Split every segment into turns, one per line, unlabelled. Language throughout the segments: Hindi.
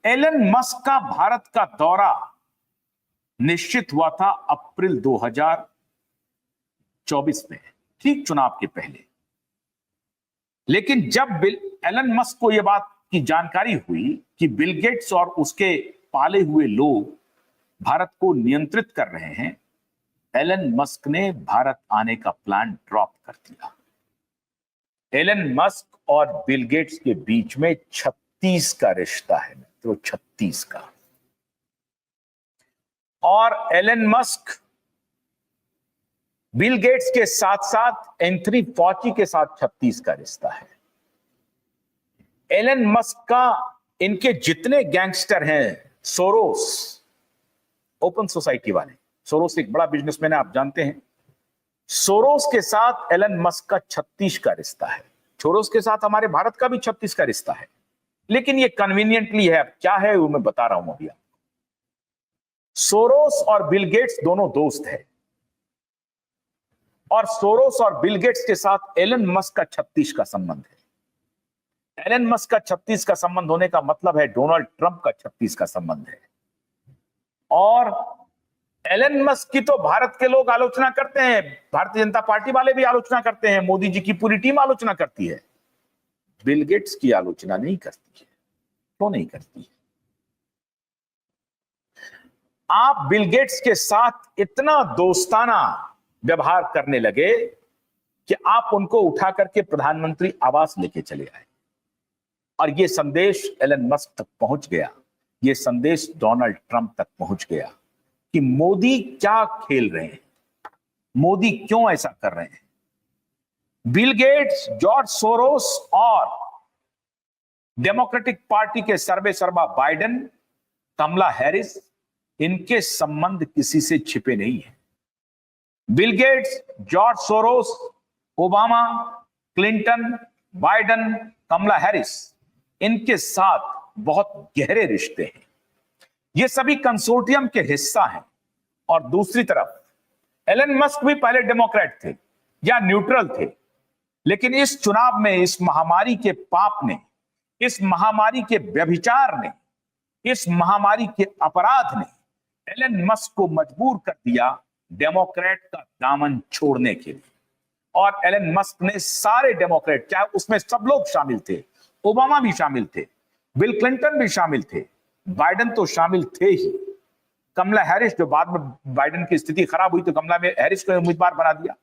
एलन मस्क का भारत का दौरा निश्चित हुआ था अप्रैल 2024 में, ठीक चुनाव के पहले। लेकिन जब एलन मस्क को यह बात की जानकारी हुई कि बिल गेट्स और उसके पाले हुए लोग भारत को नियंत्रित कर रहे हैं, एलन मस्क ने भारत आने का प्लान ड्रॉप कर दिया। एलन मस्क और बिल गेट्स के बीच में 36 का रिश्ता है, तो 36 का। और एलन मस्क बिल गेट्स के साथ साथ एंथनी फॉची के साथ 36 का रिश्ता है। एलन मस्क का इनके जितने गैंगस्टर हैं, सोरोस, ओपन सोसाइटी वाले, सोरोस एक बड़ा बिजनेसमैन है, आप जानते हैं। सोरोस के साथ एलन मस्क का 36 का रिश्ता है। सोरोस के साथ हमारे भारत का भी 36 का रिश्ता है। लेकिन ये कन्वीनियंटली है, अब क्या है वो मैं बता रहा हूं अभी आपको। सोरोस और बिल गेट्स दोनों दोस्त हैं, और सोरोस और बिल गेट्स के साथ एलन मस्क का 36 का संबंध है। एलन मस्क का 36 का संबंध होने का मतलब है डोनाल्ड ट्रंप का 36 का संबंध है। और एलन मस्क की तो भारत के लोग आलोचना करते हैं, भारतीय जनता पार्टी वाले भी आलोचना करते हैं, मोदी जी की पूरी टीम आलोचना करती है। बिल गेट्स की आलोचना नहीं करती है। क्यों नहीं करती है? आप बिल गेट्स के साथ इतना दोस्ताना व्यवहार करने लगे कि आप उनको उठा करके प्रधानमंत्री आवास लेके चले आए, और यह संदेश एलन मस्क तक पहुंच गया, यह संदेश डोनाल्ड ट्रंप तक पहुंच गया कि मोदी क्या खेल रहे हैं, मोदी क्यों ऐसा कर रहे हैं। बिल गेट्स, जॉर्ज सोरोस और डेमोक्रेटिक पार्टी के सर्वेसर्वा बाइडेन, कमला हैरिस, इनके संबंध किसी से छिपे नहीं है। Bill Gates, George Soros, Obama, Clinton, Biden, Kamala Harris, इनके साथ बहुत गहरे रिश्ते हैं। ये सभी कंसोर्टियम के हिस्सा हैं। और दूसरी तरफ एलन मस्क भी पहले डेमोक्रेट थे या न्यूट्रल थे, लेकिन इस चुनाव में, इस महामारी के पाप ने, इस महामारी के व्यभिचार ने, इस महामारी के अपराध ने एलन मस्क को मजबूर कर दिया डेमोक्रेट का दामन छोड़ने के लिए। और एलन मस्क ने सारे डेमोक्रेट, चाहे उसमें सब लोग शामिल थे, ओबामा भी शामिल थे, बिल क्लिंटन भी शामिल थे, बाइडेन तो शामिल थे ही, कमला हैरिस, जो बाद में बाइडेन की स्थिति खराब हुई तो कमला हैरिस को उम्मीदवार बना दिया,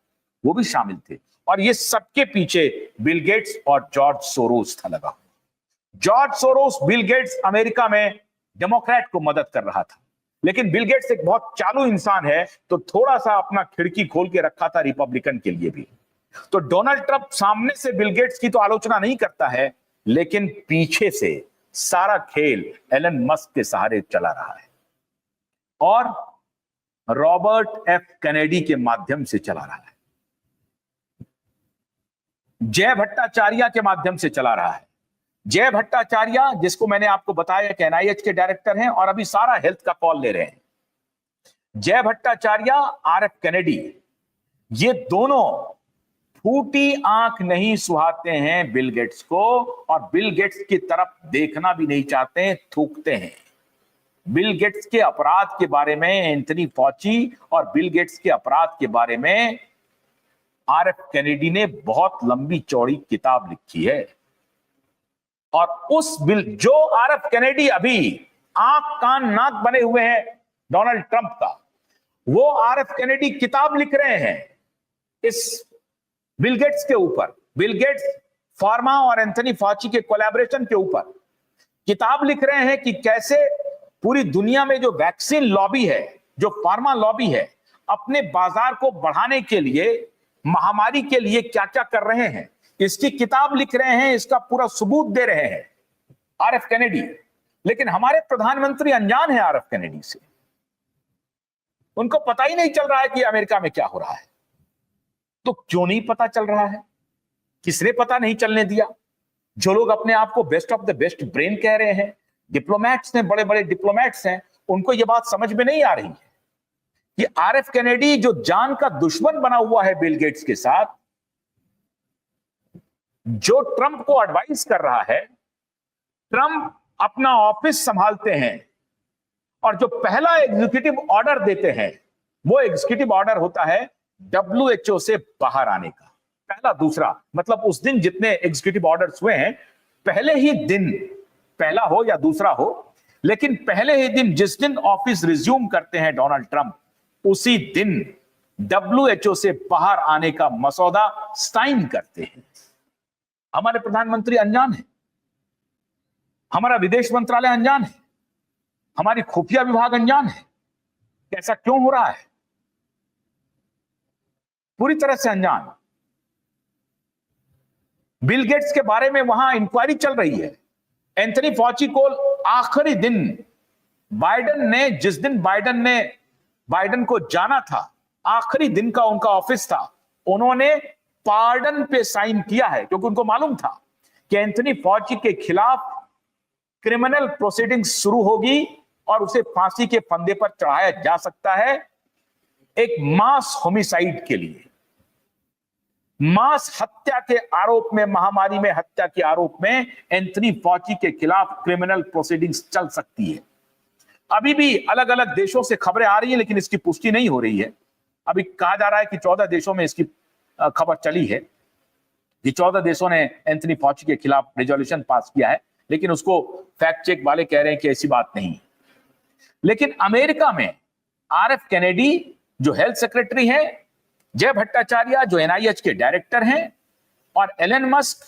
वो भी शामिल थे। और ये सबके पीछे बिल गेट्स और जॉर्ज सोरोस था लगा। George Soros, Bill Gates America में डेमोक्रेट को मदद कर रहा था, लेकिन बिल गेट्स एक बहुत चालू इंसान है, तो थोड़ा सा अपना खिड़की खोल के रखा था रिपब्लिकन के लिए भी। तो डोनाल्ड ट्रंप सामने से बिल गेट्स की तो आलोचना नहीं करता है, लेकिन पीछे से सारा खेल एलन मस्क के सहारे चला रहा है, और रॉबर्ट एफ कैनेडी के माध्यम से चला रहा है, जय भट्टाचार्य के माध्यम से चला रहा है। जय भट्टाचार्य, जिसको मैंने आपको बताया कि एनआईएच के डायरेक्टर हैं और अभी सारा हेल्थ का कॉल ले रहे हैं। जय भट्टाचार्य, आरएफ कैनेडी, ये दोनों फूटी आंख नहीं सुहाते हैं बिल गेट्स को, और बिल गेट्स की तरफ देखना भी नहीं चाहते हैं, थूकते हैं। बिल गेट्स के अपराध के बारे में एंथनी फॉची और बिल गेट्स के अपराध के बारे में आरएफ कैनेडी ने बहुत लंबी चौड़ी किताब लिखी है। और उस बिल, जो आरएफ कैनेडी अभी आंख कान नाक बने हुए हैं डोनाल्ड ट्रंप का, वो आरएफ कैनेडी किताब लिख रहे हैं इस बिल गेट्स के ऊपर, बिल गेट्स, फार्मा और एंथनी फॉची के कोलैबोरेशन के ऊपर किताब लिख रहे हैं कि कैसे पूरी दुनिया में जो वैक्सीन लॉबी है, जो फार्मा लॉबी है, अपने बाजार को बढ़ाने के लिए, महामारी के लिए क्या क्या कर रहे हैं, इसकी किताब लिख रहे हैं, इसका पूरा सबूत दे रहे हैं आरएफ कैनेडी। लेकिन हमारे प्रधानमंत्री अनजान है आरएफ कैनेडी से, उनको पता ही नहीं चल रहा है कि अमेरिका में क्या हो रहा है। तो क्यों नहीं पता चल रहा है? किसने पता नहीं चलने दिया? जो लोग अपने आप को best of the best brain कह रहे हैं, डिप्लोमैट्स हैं, बड़े बड़े डिप्लोमैट्स हैं, उनको यह बात समझ में नहीं आ रही है कि आरएफ कैनेडी जो जान का दुश्मन बना हुआ है बिल गेट्स के साथ, जो ट्रंप को एडवाइस कर रहा है, ट्रंप अपना ऑफिस संभालते हैं और जो पहला एग्जीक्यूटिव ऑर्डर देते हैं वो एग्जीक्यूटिव ऑर्डर होता है WHO से बाहर आने का। पहला दूसरा मतलब उस दिन जितने एग्जीक्यूटिव ऑर्डर्स हुए हैं, पहले ही दिन, पहला हो या दूसरा हो, लेकिन पहले ही दिन जिस दिन ऑफिस रिज्यूम करते हैं डोनाल्ड ट्रंप, उसी दिन WHO से बाहर आने का मसौदा साइन करते हैं। हमारे प्रधानमंत्री अनजान है, हमारा विदेश मंत्रालय अनजान है, हमारी खुफिया विभाग अनजान है कि ऐसा क्यों हो रहा है, पूरी तरह से अनजान। बिल गेट्स के बारे में वहां इंक्वायरी चल रही है। एंथनी फॉची को आखिरी दिन बाइडेन ने, जिस दिन बाइडेन को जाना था, आखिरी दिन का उनका ऑफिस था, उन्होंने पार्डन पे साइन किया है क्योंकि उनको मालूम था कि एंथनी फॉची के खिलाफ क्रिमिनल प्रोसीडिंग शुरू होगी और उसे फांसी के फंदे पर चढ़ाया जा सकता है एक मास होमिसाइड के लिए। मास हत्या के आरोप में, महामारी में हत्या के आरोप में एंथनी फॉची के खिलाफ क्रिमिनल प्रोसीडिंग्स चल सकती है। अभी भी अलग अलग देशों से खबरें आ रही हैं, लेकिन इसकी पुष्टि नहीं हो रही है। अभी कहा जा रहा है कि 14 देशों में इसकी खबर चली है कि 14 देशों ने एंथनी फॉची के खिलाफ रेजोल्यूशन पास किया है, लेकिन उसको फैक्ट चेक वाले कह रहे हैं कि ऐसी बात नहीं। लेकिन अमेरिका में RF कैनेडी जो हेल्थ सेक्रेटरी हैं, जय भट्टाचार्य जो NIH के डायरेक्टर हैं, और एलन मस्क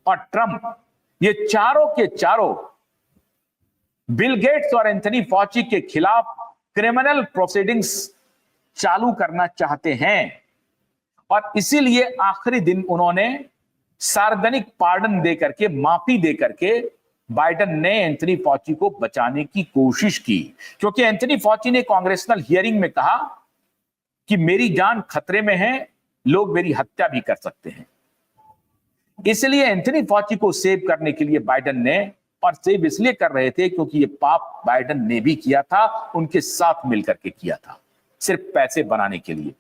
और ट्रंप, ये चारों के चारों बिल गेट्स और एंथनी फॉची के खिलाफ क्रिमिनल प्रोसीडिंग्स चालू करना चाहते हैं। और इसीलिए आखिरी दिन उन्होंने सार्वजनिक पार्डन देकर के, माफी देकर के बाइडेन ने एंथनी फॉची को बचाने की कोशिश की, क्योंकि एंथनी फॉची ने कांग्रेसनल हियरिंग में कहा कि मेरी जान खतरे में है, लोग मेरी हत्या भी कर सकते हैं। इसलिए एंथनी फॉची को सेव करने के लिए बाइडेन ने, और सेव इसलिए कर रहे थे क्योंकि ये पाप बाइडेन ने भी किया था, उनके साथ मिलकर के किया था, सिर्फ पैसे बनाने के लिए।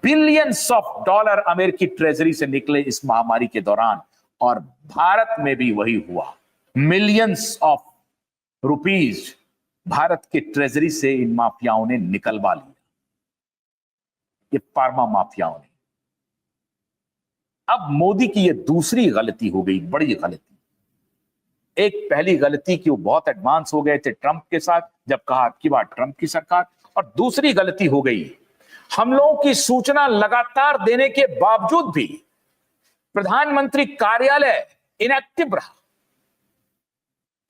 बिलियंस ऑफ डॉलर अमेरिकी ट्रेजरी से निकले इस महामारी के दौरान, और भारत में भी वही हुआ। मिलियंस ऑफ रुपीज भारत के ट्रेजरी से इन माफियाओं ने निकलवा लिया, ये फार्मा माफियाओं ने। अब मोदी की ये दूसरी गलती हो गई, बड़ी गलती। एक पहली गलती कि वो बहुत एडवांस हो गए थे ट्रंप के साथ, जब कहा कि बात ट्रंप की सरकार, और दूसरी गलती हो गई, हम लोगों की सूचना लगातार देने के बावजूद भी प्रधानमंत्री कार्यालय इनएक्टिव रहा।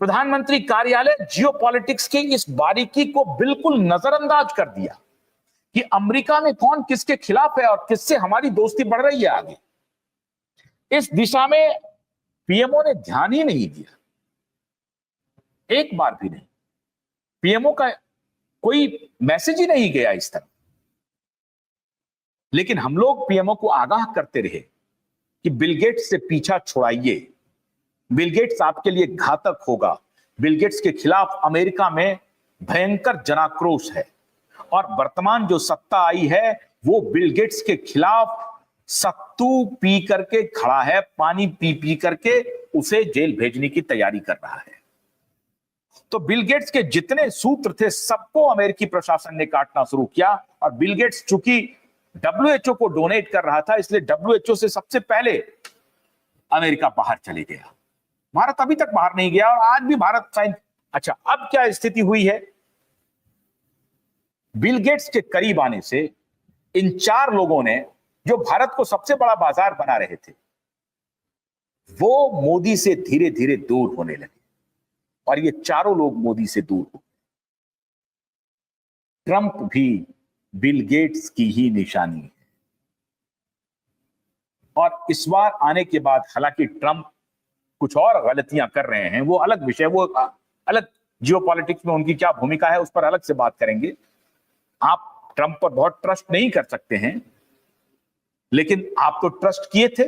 प्रधानमंत्री कार्यालय जियोपॉलिटिक्स की इस बारीकी को बिल्कुल नजरअंदाज कर दिया कि अमेरिका में कौन किसके खिलाफ है और किससे हमारी दोस्ती बढ़ रही है आगे। इस दिशा में पीएमओ ने ध्यान ही नहीं दिया, एक बार भी नहीं। पीएमओ का कोई मैसेज ही नहीं गया इस तरह। लेकिन हम लोग पीएमओ को आगाह करते रहे कि बिल गेट्स से पीछा छुड़ाइए, बिल गेट्स आपके लिए घातक होगा, बिल गेट्स के खिलाफ अमेरिका में भयंकर जनाक्रोश है, और वर्तमान जो सत्ता आई है वो बिल गेट्स के खिलाफ सत्तू पी करके खड़ा है, पानी पी पी करके उसे जेल भेजने की तैयारी कर रहा है। तो बिल गेट्स के जितने सूत्र थे सबको अमेरिकी प्रशासन ने काटना शुरू किया, और बिल गेट्स चूंकि WHO को डोनेट कर रहा था, इसलिए WHO से सबसे पहले अमेरिका बाहर चले गया। भारत अभी तक बाहर नहीं गया, और आज भी भारत साइन। अच्छा, अब क्या स्थिति हुई है? बिल गेट्स के करीब आने से इन चार लोगों ने, जो भारत को सबसे बड़ा बाजार बना रहे थे, वो मोदी से धीरे धीरे दूर होने लगे, और ये चारों लोग मोदी से दूर हो। ट्रंप भी बिल गेट्स की ही निशानी है, और इस बार आने के बाद हालांकि ट्रंप कुछ और गलतियां कर रहे हैं, वो अलग विषय, वो अलग, जियोपॉलिटिक्स में उनकी क्या भूमिका है उस पर अलग से बात करेंगे। आप ट्रंप पर बहुत ट्रस्ट नहीं कर सकते हैं, लेकिन आप तो ट्रस्ट किए थे।